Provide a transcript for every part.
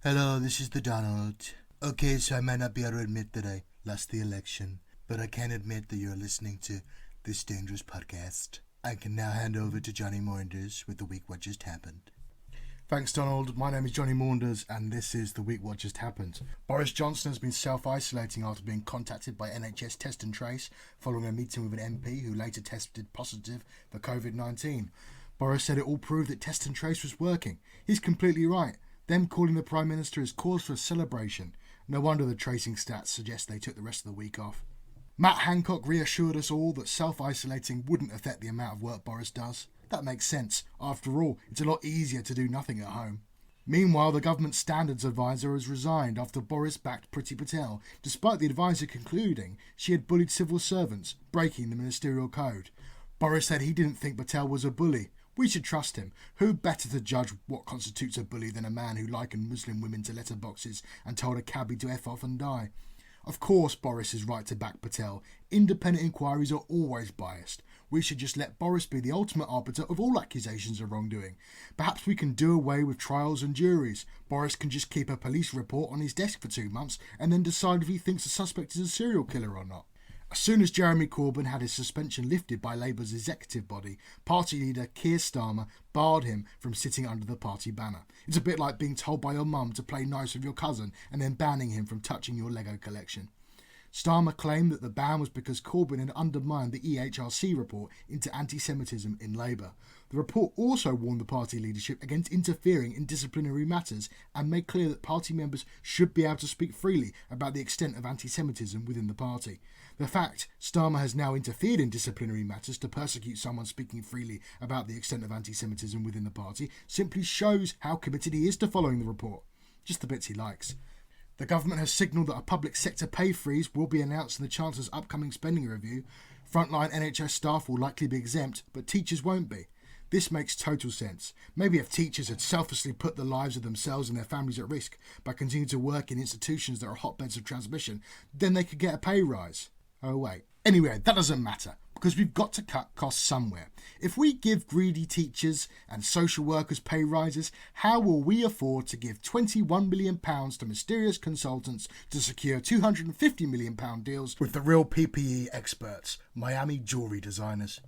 Hello, this is the Donald. Okay, so I might not be able to admit that I lost the election, but I can admit that you're listening to this dangerous podcast. I can now hand over to Johnny Moinders with the week what just happened. Thanks, Donald. My name is Johnny Maunders, and this is the week what just happened. Boris Johnson has been self-isolating after being contacted by NHS Test and Trace following a meeting with an MP who later tested positive for COVID-19. Boris said it all proved that Test and Trace was working. He's completely right. Them calling the Prime Minister is cause for a celebration. No wonder the tracing stats suggest they took the rest of the week off. Matt Hancock reassured us all that self-isolating wouldn't affect the amount of work Boris does. That makes sense. After all, it's a lot easier to do nothing at home. Meanwhile, the government standards advisor has resigned after Boris backed Priti Patel, despite the advisor concluding she had bullied civil servants, breaking the ministerial code. Boris said he didn't think Patel was a bully. We should trust him. Who better to judge what constitutes a bully than a man who likened Muslim women to letterboxes and told a cabbie to F off and die? Of course Boris is right to back Patel. Independent inquiries are always biased. We should just let Boris be the ultimate arbiter of all accusations of wrongdoing. Perhaps we can do away with trials and juries. Boris can just keep a police report on his desk for 2 months and then decide if he thinks the suspect is a serial killer or not. As soon as Jeremy Corbyn had his suspension lifted by Labour's executive body, party leader Keir Starmer barred him from sitting under the party banner. It's a bit like being told by your mum to play nice with your cousin and then banning him from touching your Lego collection. Starmer claimed that the ban was because Corbyn had undermined the EHRC report into anti-Semitism in Labour. The report also warned the party leadership against interfering in disciplinary matters and made clear that party members should be able to speak freely about the extent of anti-Semitism within the party. The fact Starmer has now interfered in disciplinary matters to persecute someone speaking freely about the extent of anti-Semitism within the party simply shows how committed he is to following the report. Just the bits he likes. The government has signalled that a public sector pay freeze will be announced in the Chancellor's upcoming spending review. Frontline NHS staff will likely be exempt, but teachers won't be. This makes total sense. Maybe if teachers had selflessly put the lives of themselves and their families at risk by continuing to work in institutions that are hotbeds of transmission, then they could get a pay rise. Oh wait. Anyway, that doesn't matter, because we've got to cut costs somewhere. If we give greedy teachers and social workers pay rises, how will we afford to give £21 million to mysterious consultants to secure £250 million deals with the real PPE experts, Miami jewellery designers?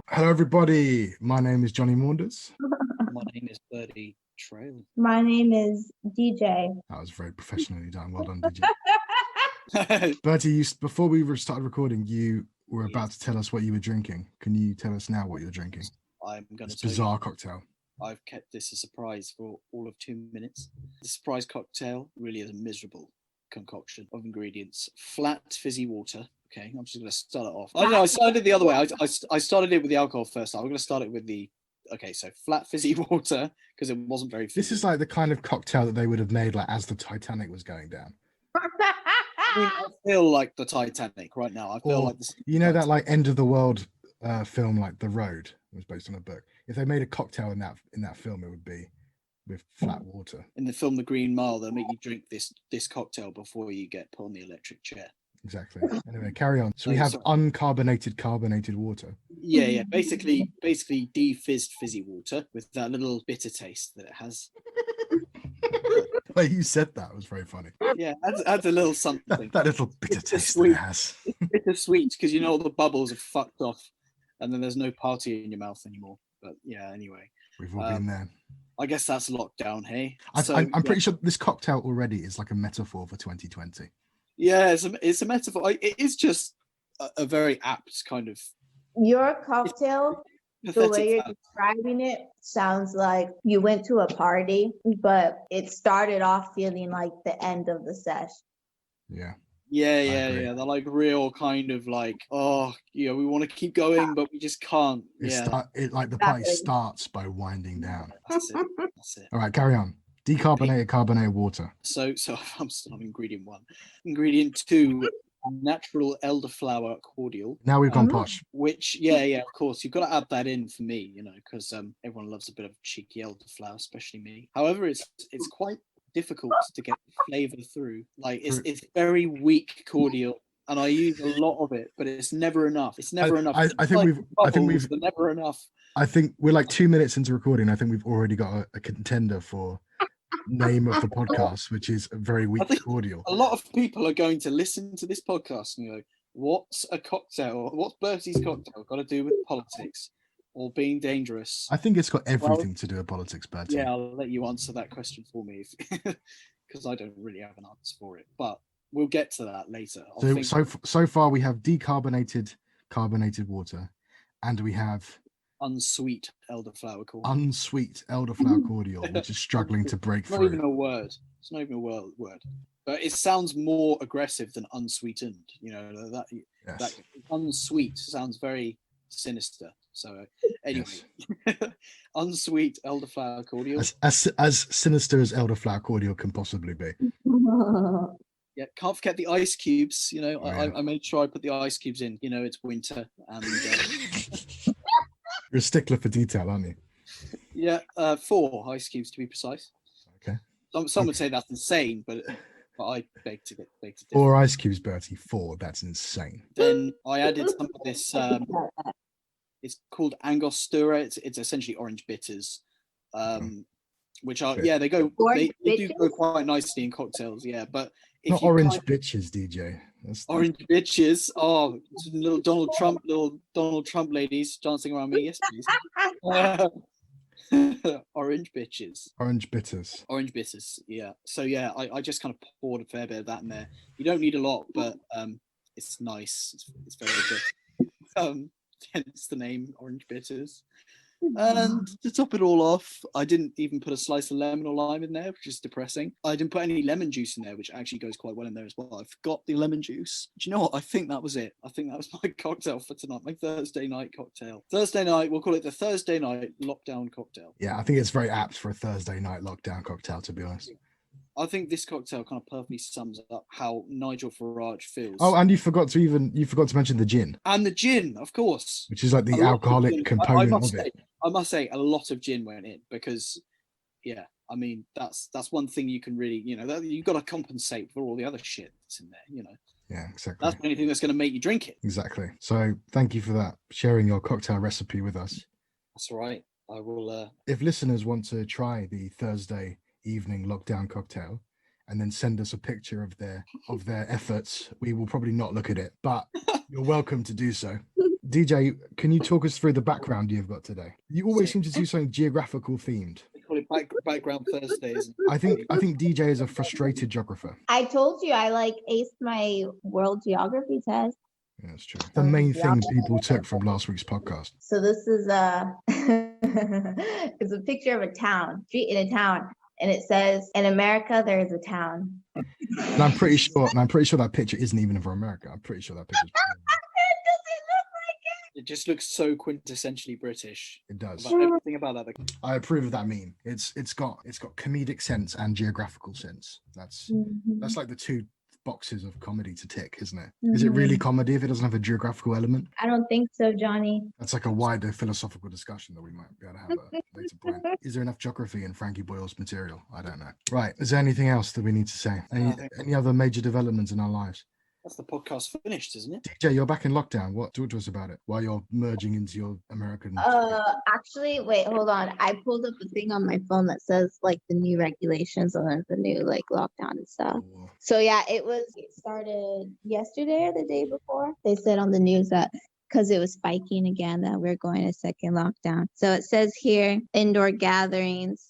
Hello everybody, my name is Johnny Maunders. My name is Birdie Trail. My name is DJ. That was very professionally done. Well done, DJ. Bertie, before we started recording, you were about to tell us what you were drinking. Can you tell us now what you're drinking? I'm going This to tell bizarre you, cocktail. I've kept this a surprise for all of 2 minutes. The surprise cocktail really is a miserable concoction of ingredients. Flat fizzy water. Okay, I'm just going to start it off. I don't know, I started it the other way. I started it with the alcohol first. I'm going to start it with the... Okay, so flat fizzy water, because it wasn't very fizzy. This is like the kind of cocktail that they would have made like as the Titanic was going down. I mean, I feel like the Titanic right now. I feel Or, like this. you know that like end of the world film, like The Road, was based on a book. If they made a cocktail in that film, it would be with flat water. In the film The Green Mile, they'll make you drink this cocktail before you get put on the electric chair. Exactly. Anyway, carry on. So we have uncarbonated carbonated water. Yeah. Basically de-fizzed fizzy water with that little bitter taste that it has. The way you said that was very funny. Yeah, adds a little something. That little bitter taste that sweet. it has. Bitter sweet, because you know all the bubbles are fucked off, and then there's no party in your mouth anymore. But yeah, anyway. We've all been there. I guess that's lockdown, hey? I'm pretty sure this cocktail already is like a metaphor for 2020. Yeah, it's a metaphor. It is just a very apt kind of Your cocktail, the way you're describing it, sounds like you went to a party, but it started off feeling like the end of the sesh. Yeah. Yeah. They're like real kind of like, oh, we want to keep going, but we just can't. The party starts by winding down. That's it. All right, carry on. Decarbonated carbonated water. So I'm still on ingredient 1. Ingredient 2, natural elderflower cordial. Now we've gone posh. Which, of course, you've got to add that in for me, because everyone loves a bit of cheeky elderflower, especially me. However, it's quite difficult to get flavor through. Like it's very weak cordial, and I use a lot of it, but it's never enough. It's never enough. I think we've They're never enough. I think we're like 2 minutes into recording. I think we've already got a contender for name of the podcast, which is a very weak cordial. A lot of people are going to listen to this podcast and go, "What's a cocktail? What's Bertie's cocktail got to do with politics or being dangerous?" I think it's got everything to do with politics, Bertie. Yeah, I'll let you answer that question for me, because I don't really have an answer for it. But we'll get to that later. So far we have carbonated water, and we have unsweet elderflower cordial. Unsweet elderflower cordial, which is struggling to break through. Not even a word. It's not even a word. But it sounds more aggressive than unsweetened. You know, that unsweet sounds very sinister. So anyway, yes. Unsweet elderflower cordial. As sinister as elderflower cordial can possibly be. Yeah, can't forget the ice cubes. You know, I made sure I put the ice cubes in. You know, it's winter and. You're a stickler for detail, aren't you? Yeah, 4 ice cubes to be precise. Okay. Some would say that's insane, but I beg to differ. 4 ice cubes, Bertie. 4. That's insane. Then I added some of this. It's called Angostura. It's essentially orange bitters, which are they do go quite nicely in cocktails. Yeah, but if not orange bitches, DJ. Orange bitches. Oh, little Donald Trump ladies dancing around me. Yes, please. Orange bitches. Orange bitters. Orange bitters. Yeah. So yeah, I just kind of poured a fair bit of that in there. You don't need a lot, but it's nice. It's very good. Hence the name Orange Bitters. And to top it all off, I didn't even put a slice of lemon or lime in there, which is depressing. I didn't put any lemon juice in there, which actually goes quite well in there as well. I forgot the lemon juice. Do you know what? I think that was it. I think that was my cocktail for tonight, my Thursday night cocktail. Thursday night, we'll call it the Thursday night lockdown cocktail. Yeah, I think it's very apt for a Thursday night lockdown cocktail, to be honest. I think this cocktail kind of perfectly sums up how Nigel Farage feels. Oh, and you forgot to mention the gin. And the gin, of course. Which is like the alcoholic component of it. I must say a lot of gin went in because, yeah, I mean, that's one thing you can really, you know, you've got to compensate for all the other shit that's in there, you know. Yeah, exactly. That's the only thing that's going to make you drink it. Exactly. So thank you for that, sharing your cocktail recipe with us. That's all right. I will. If listeners want to try the Thursday evening lockdown cocktail and then send us a picture of their efforts, we will probably not look at it, but you're welcome to do so. DJ, can you talk us through the background you've got today? You always seem to do something geographical themed. We call it background Thursdays. I think DJ is a frustrated geographer. I told you I aced my world geography test. Yeah, that's true. The main thing people took from last week's podcast. So this is it's a picture of a town, street in a town. And it says, in America, there is a town. And I'm pretty sure that picture isn't even for America. I'm pretty sure that picture. It doesn't look like it. It just looks so quintessentially British. It does. Everything about that. I approve of that meme. It's got comedic sense and geographical sense. That's like the 2 boxes of comedy to tick, isn't it? Is it really comedy if it doesn't have a geographical element? I don't think so, Johnny. That's like a wider philosophical discussion that we might be able to have at a later point. Is there enough geography in Frankie Boyle's material? I don't know. Right. Is there anything else that we need to say? Any other major developments in our lives? That's the podcast finished, isn't it? DJ, you're back in lockdown. Talk to us about it while you're merging into your American. Actually, wait, hold on. I pulled up a thing on my phone that says like the new regulations and the new like lockdown and stuff. Oh. So yeah, it started yesterday or the day before. They said on the news that because it was spiking again that we're going to second lockdown. So it says here, indoor gatherings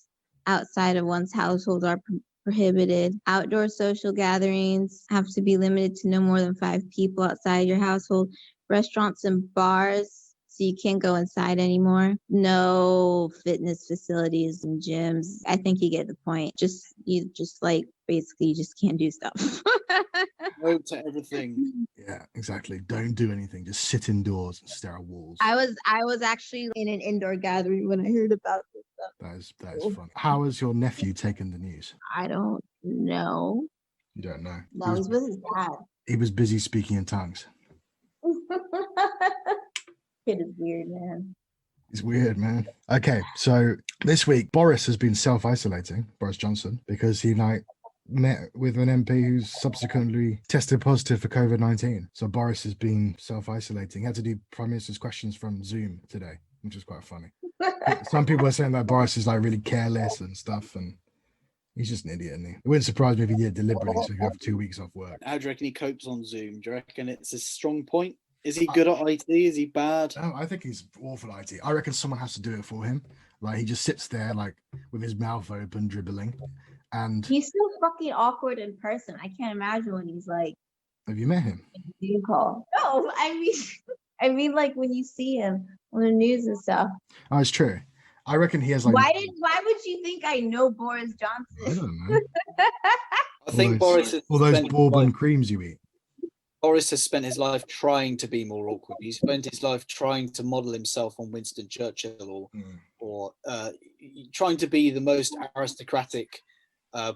outside of one's household are prohibited. Outdoor social gatherings have to be limited to no more than 5 people outside your household. Restaurants and bars, so you can't go inside anymore. No fitness facilities and gyms. I think you get the point. You just can't do stuff. No to everything. Yeah, exactly. Don't do anything. Just sit indoors and stare at walls. I was actually in an indoor gathering when I heard about this stuff. That is fun. How has your nephew taken the news? I don't know. You don't know? No, he's with his dad. He was busy speaking in tongues. Kid is weird, man. It's weird, man. Okay, so this week Boris has been self-isolating, Boris Johnson, because he met with an MP who's subsequently tested positive for COVID-19. So Boris has been self-isolating. He had to do Prime Minister's questions from Zoom today, which is quite funny. Some people are saying that Boris is like really careless and stuff, and he's just an idiot, isn't he? It wouldn't surprise me if he did it deliberately so he could have 2 weeks off work. How do you reckon he copes on Zoom? Do you reckon it's a strong point? Is he good at IT? Is he bad? No, I think he's awful at IT. I reckon someone has to do it for him. Like he just sits there like with his mouth open, dribbling. And He's so fucking awkward in person. I can't imagine when he's like have you met him? Zoom call. No, I mean like when you see him on the news and stuff. Oh, it's true. I reckon he has like. Why would you think I know Boris Johnson? I don't know. I think Boris has all those spent bourbon life- creams you eat. Boris has spent his life trying to be more awkward. He's spent his life trying to model himself on Winston Churchill or trying to be the most aristocratic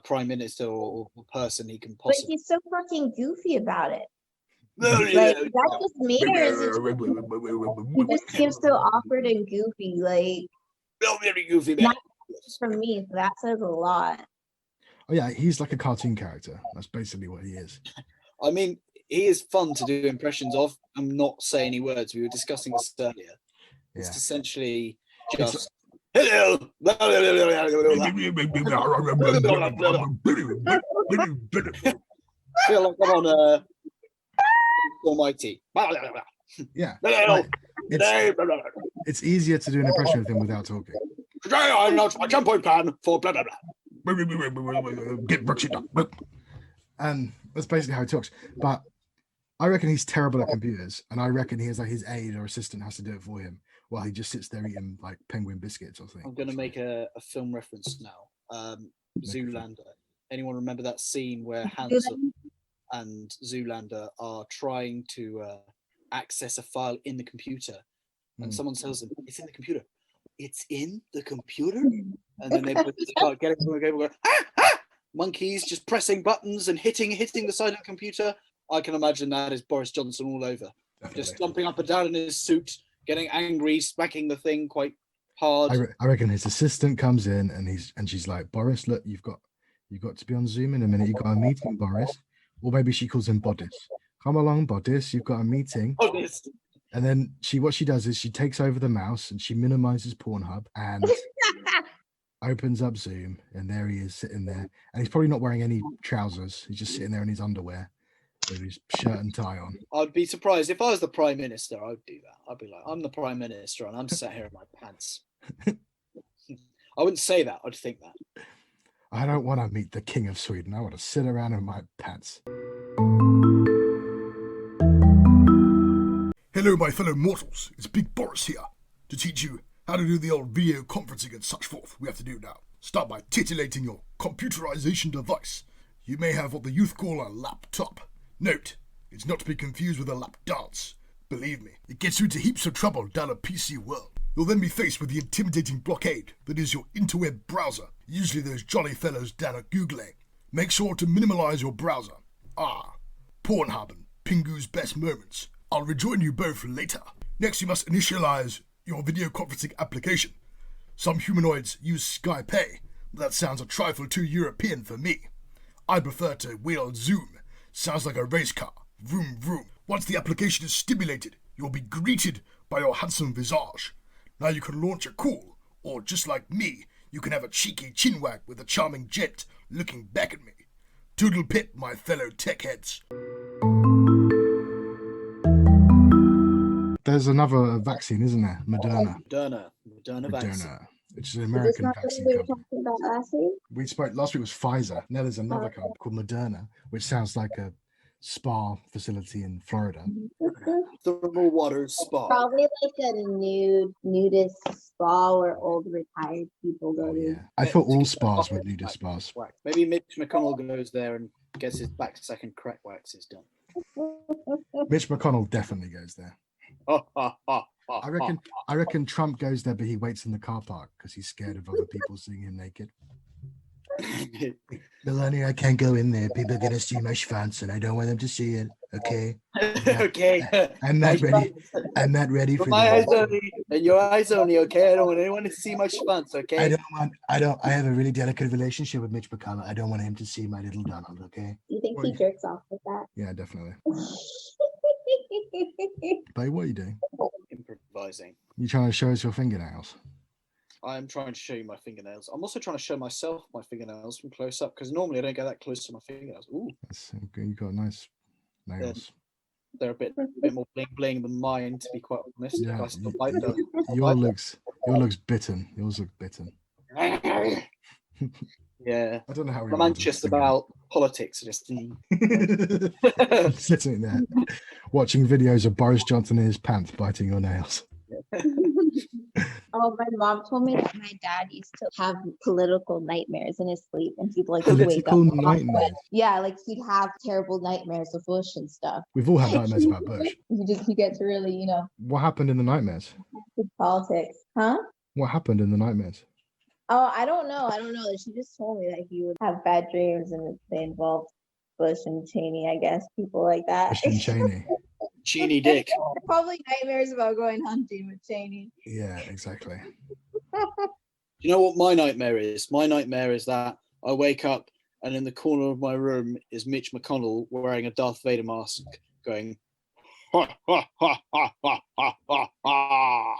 prime minister or person he can But possibly. he's so fucking goofy about it. No, Like that just made her. He just seems so awkward and goofy. Like very goofy man. not for me, so that says a lot. Oh yeah, he's like a cartoon character. That's basically what he is. I mean, he is fun to do impressions of and not say any words. We were discussing this earlier. Yeah. It's essentially just hello. Feel like I'm on Almighty. Yeah. Hello. Like, it's easier to do an impression of him without talking. Today I announced my 10-point plan for blah blah blah. Get Brexit done. And that's basically how he talks. But I reckon he's terrible at computers, and I reckon he has like his aide or assistant has to do it for him while he just sits there eating like penguin biscuits or something. I'm going to make a film reference now. Zoolander. Anyone remember that scene where Hansel and Zoolander are trying to access a file in the computer, and someone tells them, "It's in the computer. It's in the computer," and then they start getting from the game, going, "Ah, ah!" Monkeys just pressing buttons and hitting the side of the computer. I can imagine that is Boris Johnson all over, just jumping up and down in his suit, getting angry, smacking the thing quite hard. I reckon his assistant comes in and she's like, "Boris, look, you've got to be on Zoom in a minute. You've got a meeting, Boris." Or maybe she calls him Bodis. "Come along, Bodis, you've got a meeting." Bodis. And then what she does is she takes over the mouse and she minimizes Pornhub and opens up Zoom, and there he is sitting there. And he's probably not wearing any trousers. He's just sitting there in his underwear with his shirt and tie on. I'd be surprised if I was the Prime Minister. I'd do that. I'd be like, "I'm the Prime Minister and I'm sat here in my pants." I wouldn't say that. I'd think that. I don't want to meet the King of Sweden. I want to sit around in my pants. Hello, my fellow mortals. It's Big Boris here to teach you how to do the old video conferencing and such forth we have to do now. Start by titillating your computerization device. You may have what the youth call a laptop. Note, it's not to be confused with a lap dance. Believe me, it gets you into heaps of trouble down a PC world. You'll then be faced with the intimidating blockade that is your interweb browser, usually those jolly fellows down at Googling. Make sure to minimize your browser. Pornhub and Pingu's best moments. I'll rejoin you both later. Next, you must initialize your video conferencing application. Some humanoids use Skype, but that sounds a trifle too European for me. I prefer to wield Zoom. Sounds like a race car. Vroom vroom. Once the application is stimulated, you'll be greeted by your handsome visage. Now you can launch a call, or just like me, you can have a cheeky chinwag with a charming gent looking back at me. Toodle pip, my fellow tech heads. There's another vaccine, isn't there? Moderna Moderna vaccine. which is an Is this American not what vaccine we were company. talking about last week? We spoke last week was Pfizer. Now there's another company called Moderna, which sounds like a spa facility in Florida. Thermal water spa. Probably like a nudist spa where old retired people go Oh, to. yeah. I thought all spas were nudist spas. Maybe Mitch McConnell goes there and gets his back second crack waxes done. Mitch McConnell definitely goes there. I reckon Trump goes there, but he waits in the car park because he's scared of other people seeing him naked. Melania, I can't go in there. People are gonna see my schwanz, and I don't want them to see it. Okay. Okay. I'm not ready. I'm not ready for My eyes that. only, and your eyes only. Okay, I don't want anyone to see my schwanz. Okay. I have a really delicate relationship with Mitch McConnell. I don't want him to see my little Donald. Okay. You think Well, he jerks off with that? Yeah, definitely. Babe, what are you doing? Improvising. You trying to show us your fingernails? I'm trying to show you my fingernails. I'm also trying to show myself my fingernails from close up because normally I don't get that close to my fingernails. Ooh, That's, you got nice nails. they're a bit more bling bling than mine, to be quite honest. Yeah, I still bite them. yours looks bitten. Yours look bitten. Yeah. I don't know how we I'm anxious about politics. Just sitting there watching videos of Boris Johnson in his pants biting your nails. Oh, my mom told me that my dad used to have political nightmares in his sleep, and he'd like wake up. Political nightmares. Yeah, like he'd have terrible nightmares of Bush and stuff. We've all had nightmares about Bush. He gets really, What happened in the nightmares? politics, huh? What happened in the nightmares? Oh, I don't know. She just told me that he would have bad dreams, and they involved Bush and Cheney. I guess people like that. Bush and Cheney. Cheeny dick. Probably nightmares about going hunting with Cheney. Yeah, exactly. You know what my nightmare is? My nightmare is that I wake up and in the corner of my room is Mitch McConnell wearing a Darth Vader mask going, ha, ha, ha, ha, ha, ha, ha, ha.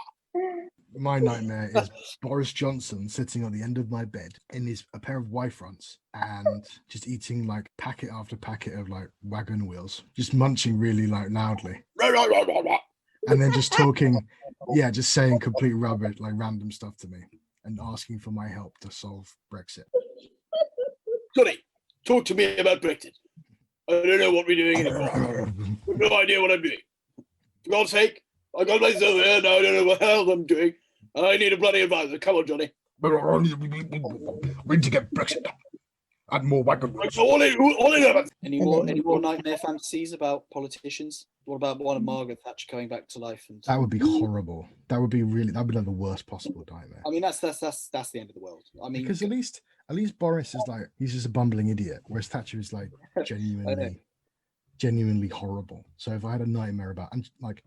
My nightmare is Boris Johnson sitting on the end of my bed in a pair of Y-fronts and just eating like packet after packet of like wagon wheels, just munching really like loudly, and then just talking, just saying complete rubbish, like random stuff to me and asking for my help to solve Brexit. Johnny, talk to me about Brexit. I don't know what we're doing anymore. I've no idea what I'm doing. For God's sake, I got myself here, now I don't know what the hell I'm doing. I need a bloody advisor. Come on, Johnny. We need to get Brexit done. And more wagon wheels. All in. Any more nightmare fantasies about politicians? What about one of Margaret Thatcher coming back to life? And That would be horrible. That'd be like the worst possible nightmare. I mean, that's the end of the world. I mean, Because at least Boris is like, he's just a bumbling idiot, whereas Thatcher is like genuinely horrible. So if I had a nightmare about, and like,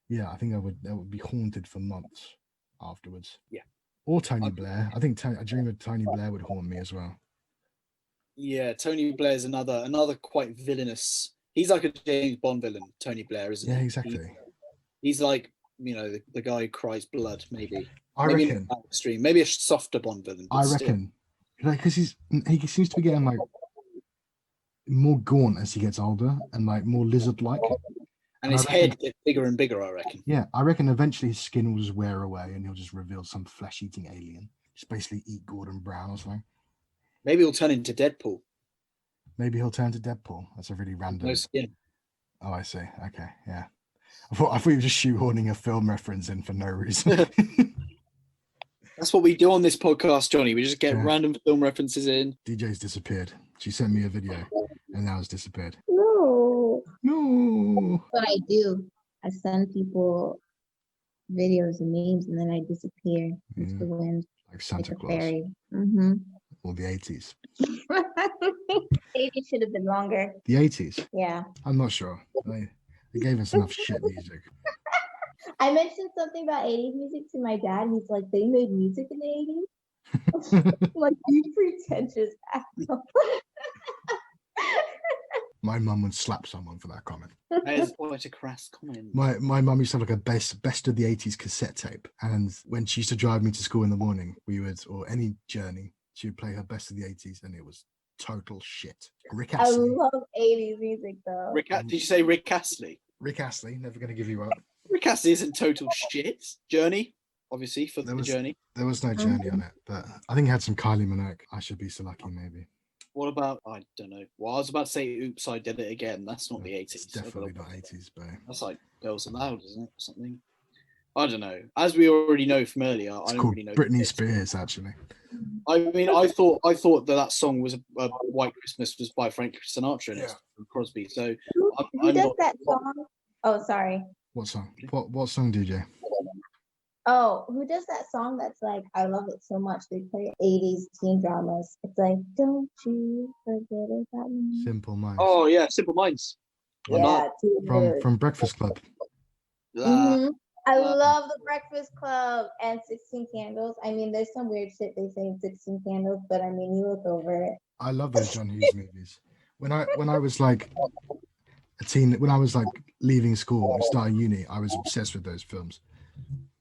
I think I would be haunted for months afterwards. Yeah. Or Tony Blair. I think a dream of Tony Blair would haunt me as well. Yeah, Tony Blair's another quite villainous. He's like a James Bond villain, Tony Blair, isn't he? Yeah, exactly. He's like, the guy who cries blood, maybe. I maybe reckon. Extreme, maybe a softer Bond villain. I reckon. Like, because he seems to be getting like more gaunt as he gets older and like more lizard-like. And his head gets bigger and bigger, I reckon. Yeah, I reckon eventually his skin will just wear away and he'll just reveal some flesh-eating alien. Just basically eat Gordon Brown or something. Maybe he'll turn into Deadpool. Maybe he'll turn to Deadpool. That's a really random. No skin. Oh, I see. Okay, yeah. I thought you were just shoehorning a film reference in for no reason. That's what we do on this podcast, Johnny. We just get random film references in. DJ's disappeared. She sent me a video and now it's disappeared. No. No. What I do, I send people videos and memes, and then I disappear into the wind. Like Santa like a Claus. fairy. Mm-hmm. Or the 80s. 80 should have been longer. The 80s? Yeah. I'm not sure. They gave us enough shit music. I mentioned something about 80s music to my dad. He's like, they made music in the 80s? I'm like, you pretentious asshole. My mum would slap someone for that comment. That is quite a crass comment. My mum used to have like a best of the 80s cassette tape. And when she used to drive me to school in the morning, or any journey, she would play her best of the 80s and it was total shit. Rick I Astley. love 80s music though. Did you say Rick Astley? Rick Astley, never going to give you up. Rick Astley isn't total shit. Journey, obviously, for the Journey. There was no Journey on it, but I think it had some Kylie Minogue. I Should Be So Lucky, maybe. What about, I don't know. Well, I was about to say, oops, I did it again. That's not the 80s. It's definitely not 80s, but that's like Girls Aloud, isn't it? Or something. I don't know. As we already know from earlier, I don't really know. Britney Spears, actually. I mean, I thought that song was White Christmas was by Frank Sinatra and it's from Crosby. So who does that song? Oh, sorry. What song? What song, DJ? Oh, who does that song that's like, I love it so much. They play 80s teen dramas. It's like, don't you forget about me. Simple Minds. Oh yeah, Simple Minds. Yeah, too from good. from Breakfast Club. Mhm. I love the Breakfast Club and 16 Candles. I mean, there's some weird shit they say in 16 Candles, but I mean, you look over it. I love those John Hughes movies. When I was like a teen, when I was like leaving school and starting uni, I was obsessed with those films.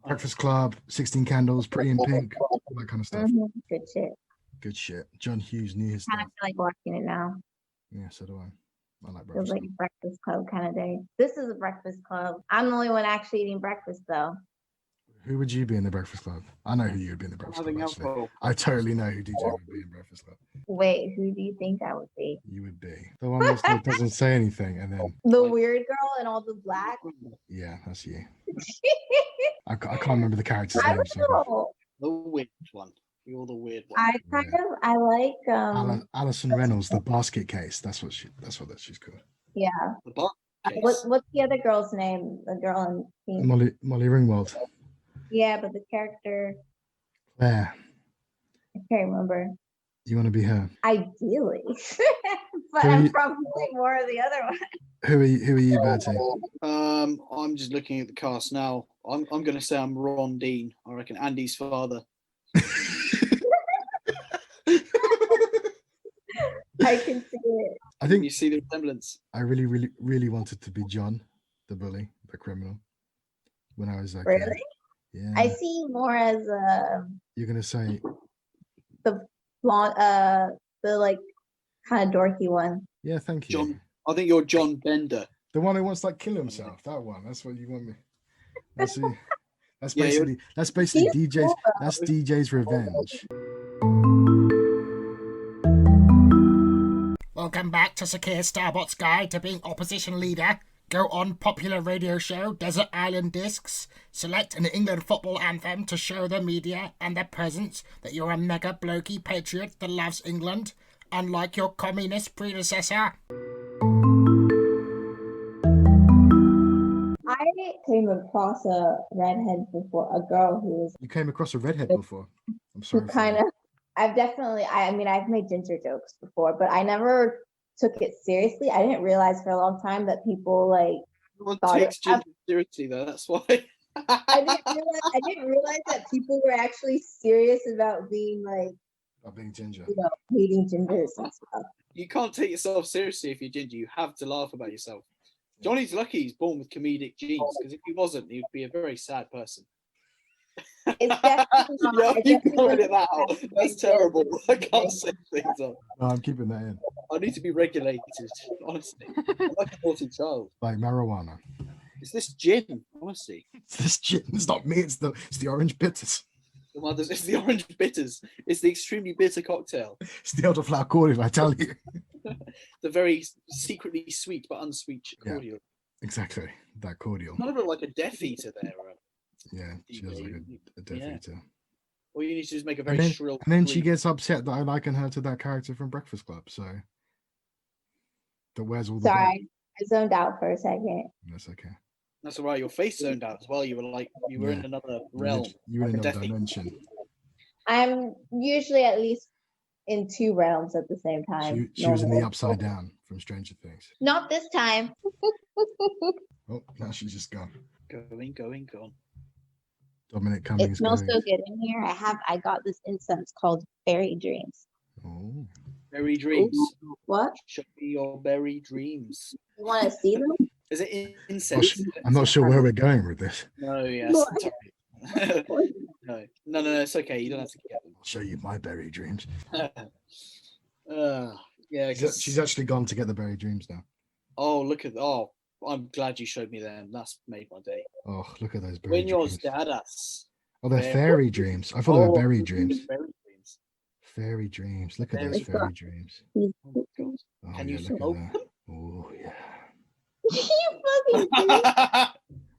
Breakfast Club, 16 Candles, Pretty in Pink, all that kind of stuff. Good shit. Good shit. John Hughes knew his Kind stuff. of feel like watching it now. Yeah, so do I. I like Feels Breakfast like Club. a Breakfast Club kind of day. This is a Breakfast Club. I'm the only one actually eating breakfast though. Who would you be in the Breakfast Club? I know who you would be in the Breakfast Club, Having actually. alcohol. I totally know who DJ would be in Breakfast Club. Wait, who do you think I would be? You would be. The one that's like doesn't say anything and then, The weird girl and all the black? yeah, that's you. I can't remember the character's I name. don't So know. The weird one. You're the weird one. I like Alison Reynolds, the basket case. That's what she's called. yeah. The bar case. What's the other girl's name? The girl in Molly Ringwald. yeah, but the character Claire. I can't remember. You want to be her? Ideally. But Who are I'm you- probably more of the other one. Who are you, Bertie? I'm just looking at the cast now. I'm gonna say I'm Ron Dean. I reckon Andy's father. I can see it. I think You see the resemblance. I really, really, really wanted to be John, the bully, the criminal. When I was like, Really? yeah. I see you more as You're gonna say, the blonde, the like kind of dorky one. yeah, thank you. John. I think you're John Bender. The one who wants to like kill himself. That one. That's what you want me. That's it. That's Yeah, you're- basically He's DJ's. cool, though. That's DJ's revenge. Welcome back to Sakir Starbot's Guide to Being Opposition Leader. Go on popular radio show Desert Island Discs. Select an England football anthem to show the media and their presence that you're a mega blokey patriot that loves England, unlike your communist predecessor. I came across a redhead before, a girl who was You came across a redhead before. I'm sorry. who for kind that. of. I mean, I've made ginger jokes before, but I never took it seriously. I didn't realize for a long time that people like. Everyone Thought takes it- ginger seriously though. That's why. I didn't realize that people were actually serious about being like, About being ginger. you know, hating gingers and stuff. You can't take yourself seriously if you're ginger. You have to laugh about yourself. Johnny's lucky he's born with comedic genes, because if he wasn't, he would be a very sad person. It's definitely not. Yeah, it keep definitely calling it wasn't that out. that That's great. terrible. I can't say things on. No, I'm keeping that in. I need to be regulated, honestly. I'm like a naughty child. Like marijuana. Is this gin? Honestly. It's this gin. It's not me. It's the orange bitters. Well, it's the orange bitters. It's the extremely bitter cocktail. It's the elderflower cordial. I tell you. The very secretly sweet but unsweet Yeah. cordial. Exactly. That cordial. Kind of like a Death Eater there. Yeah, she does like a Death Yeah. Eater. All you need to do is make a And very then, shrill. and then she squeak. gets upset that I liken her to that character from Breakfast Club. So that wears all the. Sorry, I zoned out for a second. That's okay. That's all right. Your face zoned out as well. You were like, you were Yeah. in another realm. You were in like a another Death Eater. dimension. I'm usually at least in two realms at the same time. She was in the normally. Upside Down from Stranger Things. Not this time. Oh, now she's just gone. Going, gone. Dominic It Cummings. smells going. so good in here. I got this incense called Fairy Dreams. Oh. Berry dreams. What? Show me your berry dreams. You want to see them? Is it incense? I'm not sure where we're going with this. No, yes. What? Sorry. No, it's okay. You don't have to get I'll show you my berry dreams. them. Yeah. 'cause- She's actually gone to get the berry dreams now. Oh, look at. Oh, I'm glad you showed me them. That's made my day. Oh, look at those berry Sueños dreams. de hadas. Oh, they're Berry- fairy dreams. I thought they were berry dreams. Berry dreams. Fairy dreams. Look at Fairy those dreams. fairy dreams. Oh my God. Oh, Can yeah, you look still at that. Oh, yeah. You fucking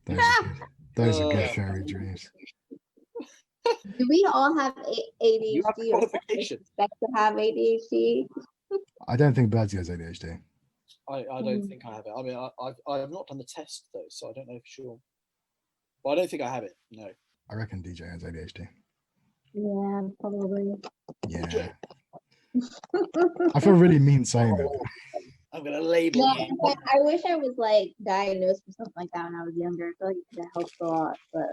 do. Those are good. Those are good Uh, fairy dreams. Do we all have You have ADHD or qualification. expect to have ADHD? I don't think Bertie has ADHD. I don't think I have it. I mean, I have not done the test though, so I don't know for sure. But I don't think I have it. No. I reckon DJ has ADHD. Yeah, probably. Yeah. I feel really mean saying that. I'm gonna label No, you. I wish I was like diagnosed with something like that when I was younger. I feel like that helps a lot, but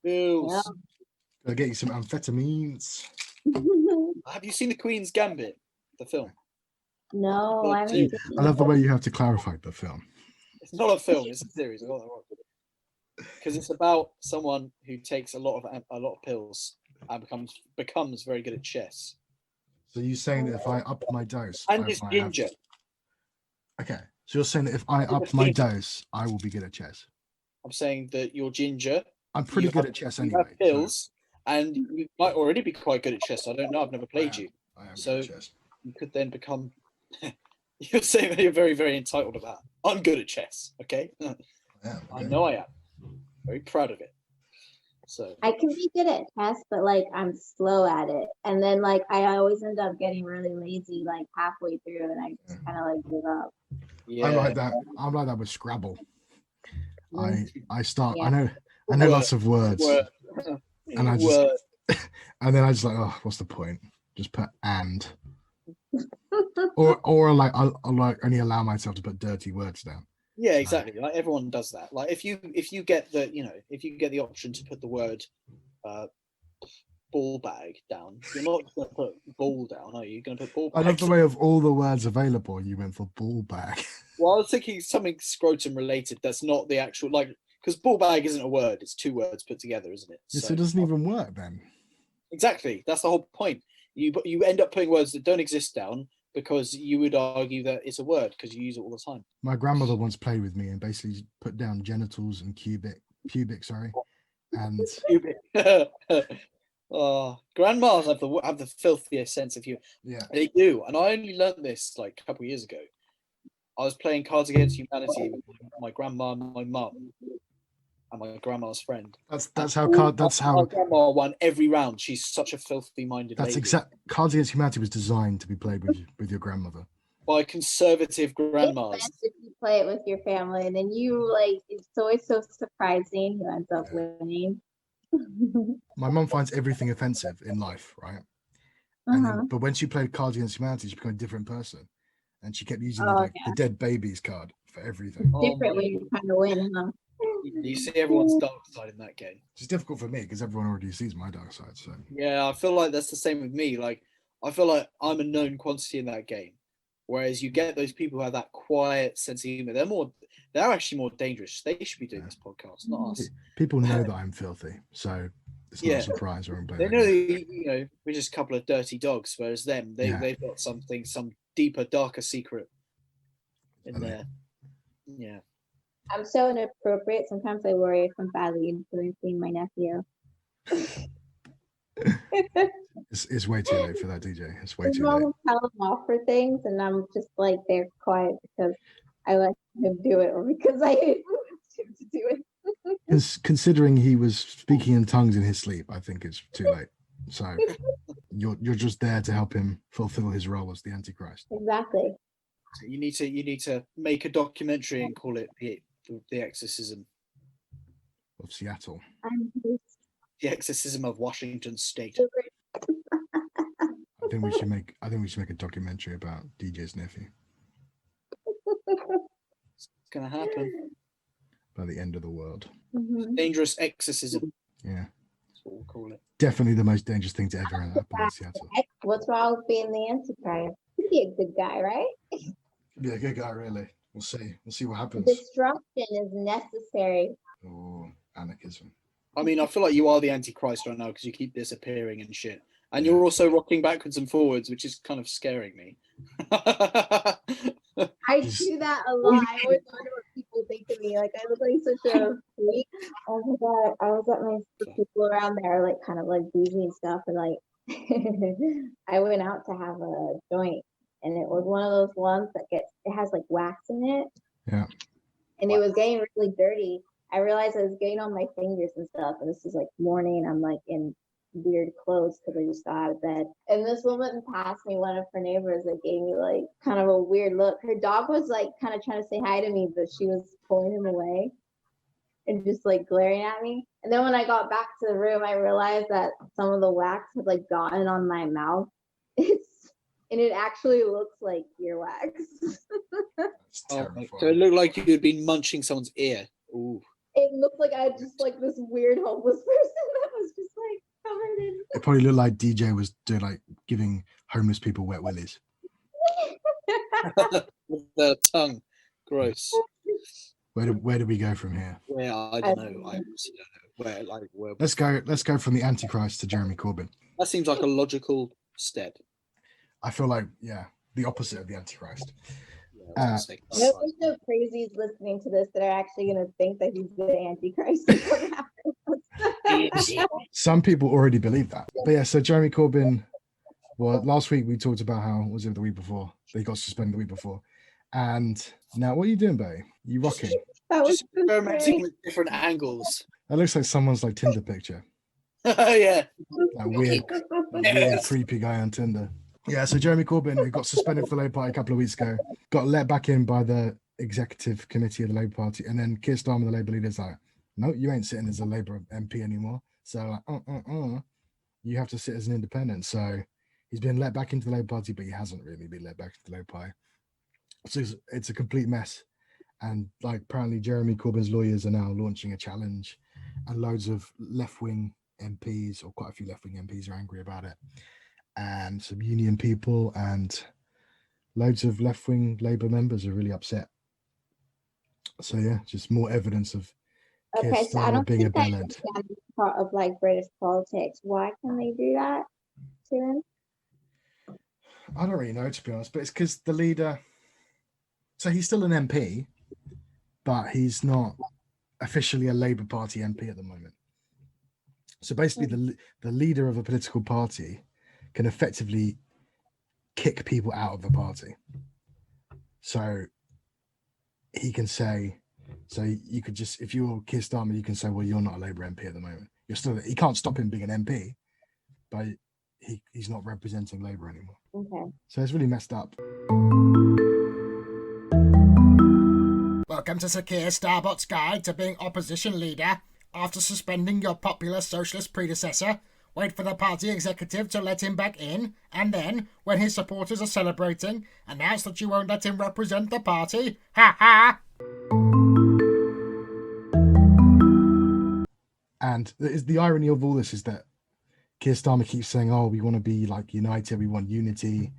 Bills. yeah. Gotta get you some amphetamines. Have you seen The Queen's Gambit, the film? No, I haven't Dude, seen I love the it. way you have to clarify the film. It's not a film; it's a series. I got that wrong. Because it's about someone who takes a lot of pills and becomes very good at chess. So you're saying that if I up my dose, And I it's might have... ginger. Okay. So you're saying that if I up my dose, I will be good at chess. I'm saying that you're ginger. I'm pretty you good have- at chess you anyway. have pills, and you might already be quite good at chess. I don't know. I've never played you. I am So- good at chess. You could then become. You're saying that you're very, very entitled about. I'm good at chess. Okay, I am, I okay. know I am. Very proud of it. So I can be good at chess, but like I'm slow at it. And then like I always end up getting really lazy like halfway through and I just kind of like give up. yeah, I'm like that. I'm like that with Scrabble. I start. I know Word. lots of words, Word. and I just and then I just like, oh, what's the point? Just put and, or like I'll like only allow myself to put dirty words down. Yeah, exactly. Like everyone does that. Like if you get the if you get the option to put the word ball bag down, you're not going to put ball down, are you? You're going to put ball I bag. love the way of all the words available, you went for ball bag. Well, I was thinking something scrotum related. That's not the actual because ball bag isn't a word. It's two words put together, isn't it? So it doesn't even work then. Exactly. That's the whole point. You end up putting words that don't exist down because you would argue that it's a word because you use it all the time. My grandmother once played with me and basically put down genitals and pubic, and Pubic. Oh, grandmas have the filthiest sense of humor. yeah, They do, and I only learned this like a couple of years ago. I was playing Cards Against Humanity with my grandma, my mum, and my grandma's friend. that's how My grandma won every round. She's such a filthy-minded lady. Cards Against Humanity was designed to be played with your grandmother. By conservative grandmas. It's best if you play it with your family and then you like it's always so surprising who ends up winning. My mum finds everything offensive in life, right? But when she played Cards Against Humanity, she became a different person, and she kept using the dead babies card for everything. Different when you're trying to win, huh? You see everyone's dark side in that game. It's difficult for me because everyone already sees my dark side. So yeah, I feel like that's the same with me. Like I feel like I'm a known quantity in that game, whereas you get those people who have that quiet sense of humor. They're actually more dangerous. They should be doing this podcast, not us. People know that I'm filthy, so it's not a surprise when I'm playing. They know we're just a couple of dirty dogs, whereas they've got some deeper, darker secret in there. Yeah. I'm so inappropriate. Sometimes I worry if I'm badly influencing my nephew. It's way too late for that, DJ. It's way too I late. tell him off for things, and I'm just like they're quiet because I let him do it, or because I influenced him to do it. Considering he was speaking in tongues in his sleep, I think it's too late. So you're just there to help him fulfill his role as the Antichrist. Exactly. You need to make a documentary and call it the Exorcism of Seattle. The Exorcism of Washington State. I think we should make a documentary about DJ's nephew. It's gonna happen. By the end of the world. Dangerous exorcism. Yeah. That's what we'll call it. Definitely the most dangerous thing to ever happen in Seattle. What's wrong with being the Antichrist? He'd be a good guy, right? Be a good guy, really. We'll see. We'll see what happens. Destruction is necessary. Oh, anarchism. I mean, I feel like you are the Antichrist right now because you keep disappearing and shit. And you're also rocking backwards and forwards, which is kind of scaring me. I do that a lot. I always wonder what people think of me. Like I look like such a freak. Oh my god! I was at my people around there, like kind of like bougie and stuff, and like I went out to have a joint, and it was one of those ones that it has like wax in it. Yeah. And it was getting really dirty. I realized I was getting on my fingers and stuff, and this is like morning. I'm like in weird clothes because I just got out of bed. And this woman passed me, one of her neighbors, that gave me like kind of a weird look. Her dog was like kind of trying to say hi to me, but she was pulling him away. and just like glaring at me. And then when I got back to the room, I realized that some of the wax had like gotten on my mouth. It actually looks like earwax. It's Oh, terrifying. so it looked like you'd been munching someone's ear. Ooh. It looked like I had just like this weird homeless person that was just like covered in. It probably looked like DJ was doing like giving homeless people wet willies. With the tongue. Gross. Where do we go from here? Where I don't know. I honestly don't know. Where Let's go from the Antichrist to Jeremy Corbyn. that seems like a logical step. I feel like the opposite of the Antichrist. Yeah, I was gonna say, Nobody's so crazy listening to this that are actually going to think that he's the Antichrist. Some people already believe that. But yeah, so Jeremy Corbyn. Well, last week we talked about how was it the week before he got suspended the week before, and now what are you doing, Betty? You rocking? That was just experimenting with different angles. That looks like someone's like Tinder picture. Yeah. That weird creepy guy on Tinder. Yeah, so Jeremy Corbyn, who got suspended for the Labour Party a couple of weeks ago, got let back in by the executive committee of the Labour Party, and then Keir Starmer, the Labour leader, is like, no, you ain't sitting as a Labour MP anymore. So you have to sit as an independent. So he's been let back into the Labour Party, but he hasn't really been let back into the Labour Party. So it's a complete mess. And like apparently Jeremy Corbyn's lawyers are now launching a challenge, and loads of left-wing MPs, or quite a few left-wing MPs, are angry about it. And some union people and loads of left-wing Labour members are really upset. So yeah, just more evidence of Keir okay, so I Starmer don't being a think I bellend. understand this part of like British politics. Why can they do that to him? I don't really know, to be honest, but it's because the leader. So he's still an MP, but he's not officially a Labour Party MP at the moment. So basically, the leader of a political party can effectively kick people out of the party. So he can say, so you could just, if you're Keir Starmer, you can say, well, you're not a Labour MP at the moment. You're still, he can't stop him being an MP, but he's not representing Labour anymore. Okay. So it's really messed up. Welcome to Sir Keir Starbuck's guide to being opposition leader. After suspending your popular socialist predecessor, wait for the party executive to let him back in, and then, when his supporters are celebrating, announce that you won't let him represent the party. Ha ha! And the irony of all this is that Keir Starmer keeps saying, oh, we want to be like united, we want unity,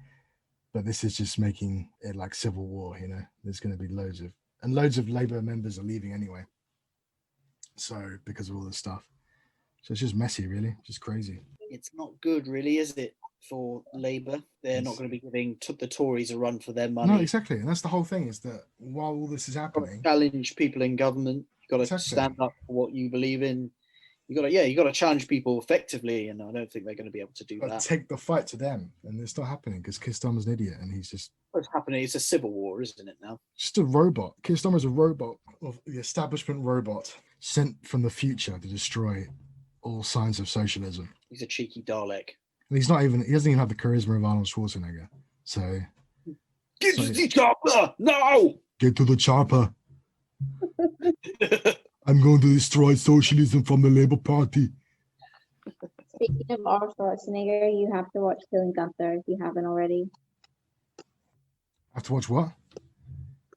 but this is just making it like civil war, you know. There's going to be loads of Labour members are leaving anyway. So because of all this stuff. So it's just messy, really, just crazy. It's not good, really, is it, for Labour? They're not going to be giving the Tories a run for their money. No, exactly. And that's the whole thing, is that while all this is happening, challenge people in government. You've got to stand up for what you believe in. You got to challenge people effectively, and I don't think they're going to be able to do that. Take the fight to them, and it's not happening because Keir Starmer's an idiot, and he's just. What's happening? It's a civil war, isn't it now? Just a robot. Keir Starmer's a robot, of the establishment robot sent from the future to destroy all signs of socialism. He's a cheeky Dalek. And he doesn't even have the charisma of Arnold Schwarzenegger. So get to the chopper now! Get to the chopper. I'm going to destroy socialism from the Labour Party. Speaking of Arnold Schwarzenegger, you have to watch Killing Gunther if you haven't already. I have to watch what?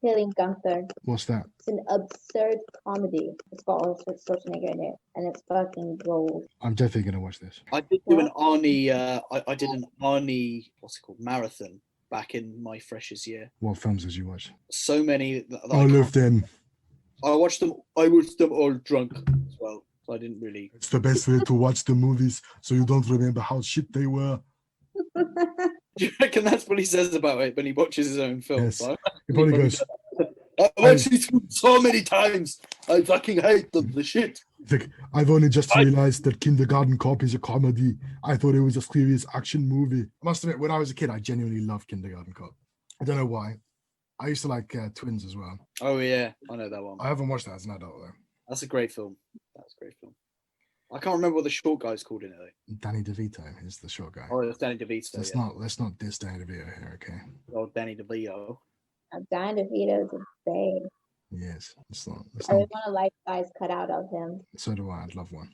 Killing Gunther. What's that? It's an absurd comedy. It's got Arnold Schwarzenegger in it, and it's fucking gold. I'm definitely going to watch this. I did do an Arnie. I did an Arnie. What's it called? Marathon back in my freshers year. What films did you watch? So many. I love them. I watched them. I watched them all drunk as well. So I didn't really. It's the best way to watch the movies so you don't remember how shit they were. Do you reckon that's what he says about it when he watches his own films? Yes. He probably goes, I watched these films so many times. I fucking hate them. The shit. Like, I've only just realized that Kindergarten Cop is a comedy. I thought it was a serious action movie. I must admit, when I was a kid, I genuinely loved Kindergarten Cop. I don't know why. I used to like Twins as well. Oh yeah, I know that one. I haven't watched that as an adult though. That's a great film. That's a great film. I can't remember what the short guy's called in it though. Danny DeVito is the short guy. Oh, it's Danny DeVito. Let's not diss Danny DeVito here, okay? Oh, Danny DeVito. Danny DeVito's a babe. Yes, it's not. I really want a life-size cutout of him. So do I. I'd love one.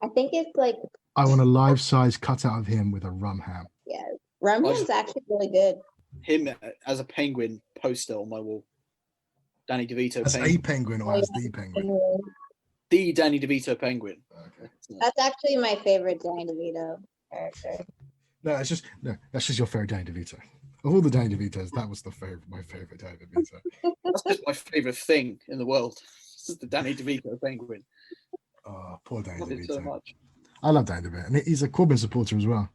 I think it's like, I want a life-size cutout of him with a rum ham. yeah, rum ham's actually really good. Him as a penguin poster on my wall. Danny DeVito As penguin. a penguin or as the penguin? The Danny DeVito penguin. Okay. That's actually my favorite Danny DeVito character. No, that's just your favorite Danny DeVito. Of all the Danny DeVitos, that was my favorite Danny DeVito. That's just my favorite thing in the world. This is the Danny DeVito penguin. Oh, poor Danny I love it DeVito. so much. I love Danny DeVito, and he's a Corbyn supporter as well.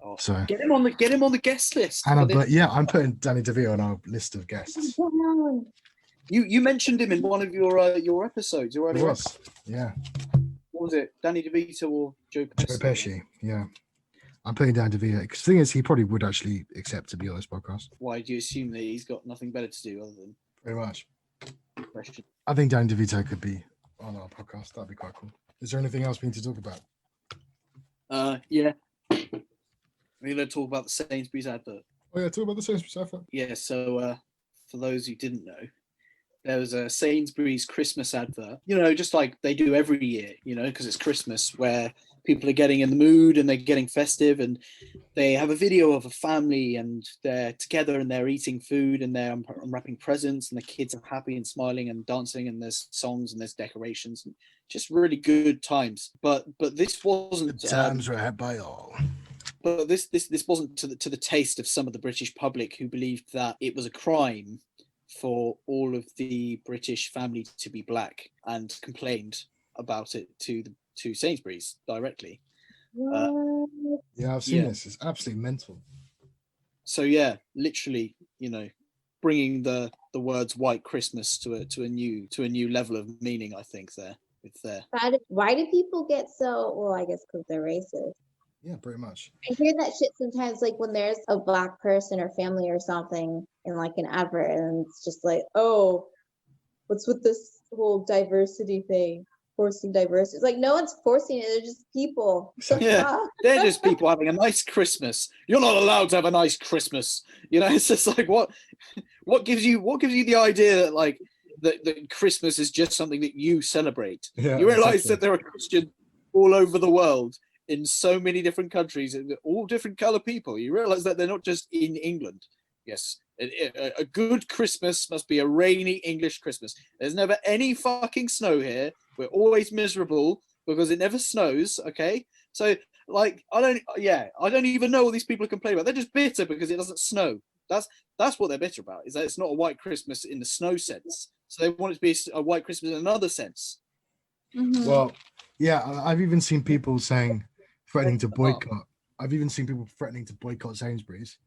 Oh, So get him on the guest list. but yeah, I'm putting Danny DeVito on our list of guests. You mentioned him in one of your episodes. It was, yeah. What was it? Danny DeVito or Joe Pesci? Joe Pesci, yeah. I'm putting Danny DeVito because the thing is, he probably would actually accept to be on this podcast. Why do you assume that he's got nothing better to do other than Very much. question? I think Danny DeVito could be on our podcast. That'd be quite cool. Is there anything else we need to talk about? Yeah. We're going to talk about the Sainsbury's advert. Oh yeah, talk about the Sainsbury's advert. Yeah, so for those who didn't know, there was a Sainsbury's Christmas advert, just like they do every year, because it's Christmas, where people are getting in the mood and they're getting festive, and they have a video of a family and they're together and they're eating food and they're unwrapping presents and the kids are happy and smiling and dancing and there's songs and there's decorations and just really good times. But this wasn't Times were had by all. But this wasn't to the taste of some of the British public who believed that it was a crime for all of the British family to be black and complained about it to Sainsbury's directly. Yeah, I've seen this. It's absolutely mental. So yeah, literally, bringing the words "White Christmas" to a new level of meaning. I think there. Why do people get so? Well, I guess because they're racist. Yeah, pretty much. I hear that shit sometimes, like when there's a black person or family or something in like an advert, and it's just like, oh, what's with this whole diversity thing? Forcing diversity. It's like no one's forcing it. They're just people. Yeah, they're just people having a nice Christmas. You're not allowed to have a nice Christmas. It's just like what gives you the idea that like that Christmas is just something that you celebrate. Yeah, you realize exactly. that there are Christians all over the world in so many different countries, all different color people. You realize that they're not just in England. Yes, a good Christmas must be a rainy English Christmas. There's never any fucking snow here. We're always miserable because it never snows. Okay, so like I don't even know what these people are complaining about. They're just bitter because it doesn't snow. That's what they're bitter about. Is that it's not a white Christmas in the snow sense. So they want it to be a white Christmas in another sense. Mm-hmm. Well, yeah, I've even seen people threatening to boycott. I've even seen people threatening to boycott Sainsbury's,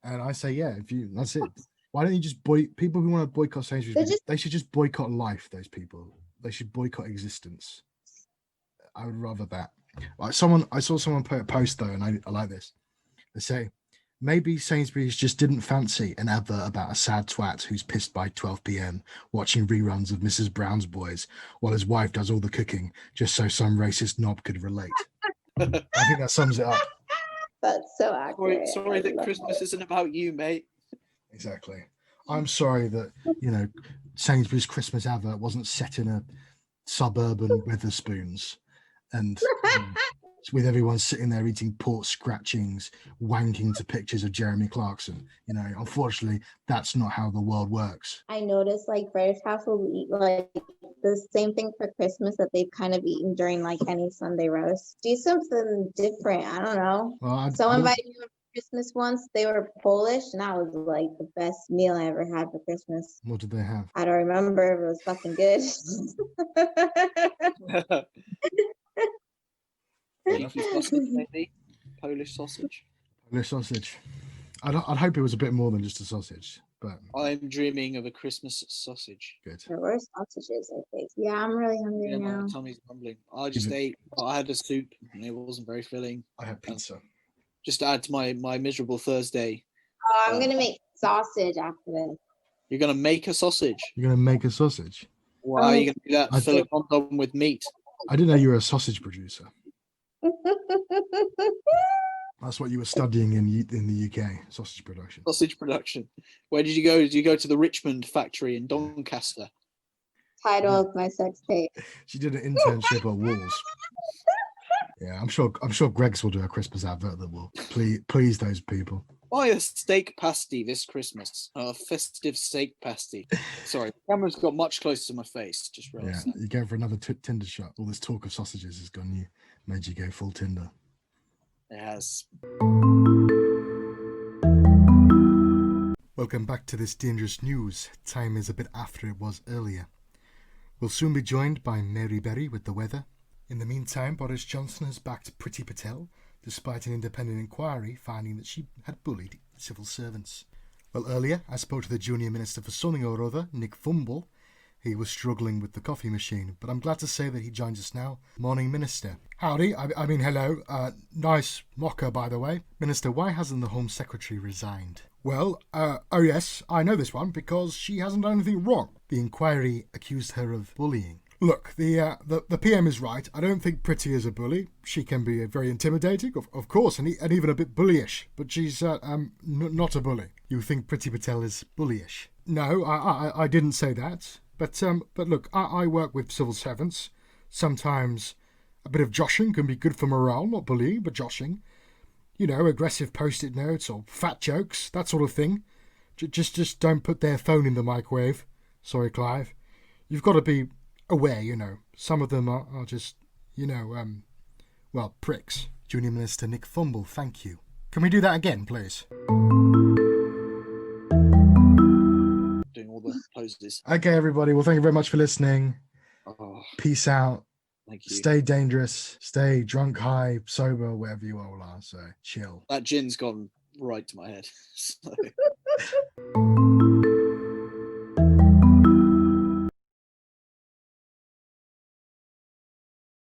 and I say, yeah, that's it. Why don't you just people who want to boycott Sainsbury's? They should just boycott life. Those people, they should boycott existence. I would rather that. I saw someone put a post though, and I like this. They say, maybe Sainsbury's just didn't fancy an advert about a sad twat who's pissed by 12 p.m. watching reruns of Mrs. Brown's Boys while his wife does all the cooking just so some racist knob could relate. I think that sums it up. That's so accurate. Sorry that Christmas isn't about you, mate. Exactly. I'm sorry that, Sainsbury's Christmas advert wasn't set in a suburban Wetherspoons and with everyone sitting there eating pork scratchings, wanking to pictures of Jeremy Clarkson. Unfortunately, that's not how the world works. I noticed like British households eat like the same thing for Christmas that they've kind of eaten during like any Sunday roast. Do something different. I don't know. Well, Someone invited me to Christmas once. They were Polish, and that was like the best meal I ever had for Christmas. What did they have? I don't remember. It was fucking good. Sausage, maybe Polish sausage. Polish sausage. I'd hope it was a bit more than just a sausage, but I'm dreaming of a Christmas sausage. good. There were sausages, I think. Yeah, I'm really hungry Yeah, now. my tummy's rumbling. I just ate. I had a soup, and it wasn't very filling. I had pizza. Just to add to my miserable Thursday. Oh, I'm gonna make sausage after this. You're gonna make a sausage. You're gonna make a sausage? Why are you gonna do that? I Fill a condom with meat. I didn't know you were a sausage producer. That's what you were studying in the UK, sausage production. Sausage production. Where did you go? Did you go to the Richmond factory in Doncaster? Title of my sex tape. She did an internship at Walls. Yeah, I'm sure Greg's will do a Christmas advert that will please those people. Buy a steak pasty this Christmas. A festive steak pasty. Sorry, the camera's got much closer to my face. Just Yeah, realised that. you're going for another Tinder shot. All this talk of sausages has made you go full Tinder. It has. Welcome back to this dangerous news. Time is a bit after it was earlier. We'll soon be joined by Mary Berry with the weather. In the meantime, Boris Johnson has backed Priti Patel, despite an independent inquiry finding that she had bullied civil servants. Well, earlier, I spoke to the junior minister for something or other, Nick Fumble. He was struggling with the coffee machine, but I'm glad to say that he joins us now. Morning, Minister. Howdy, I mean hello. Nice mocker, by the way. Minister, why hasn't the Home Secretary resigned? Well, oh yes, I know this one, because she hasn't done anything wrong. The inquiry accused her of bullying. Look, the PM is right. I don't think Priti is a bully. She can be very intimidating, of course, and even a bit bullyish. But she's not a bully. You think Priti Patel is bullyish? No, I didn't say that. But look, I work with civil servants. Sometimes a bit of joshing can be good for morale, not bullying, but joshing. You know, aggressive post-it notes or fat jokes, that sort of thing. Just don't put their phone in the microwave. Sorry, Clive. You've got to be aware, you know. Some of them are just, pricks. Junior Minister Nick Fumble, thank you. Can we do that again, please? Doing all the poses. Okay, everybody. Well, thank you very much for listening. Oh, Peace out. thank you. Stay dangerous. Stay drunk, high, sober, wherever you all are. So chill. That gin's gone right to my head. So.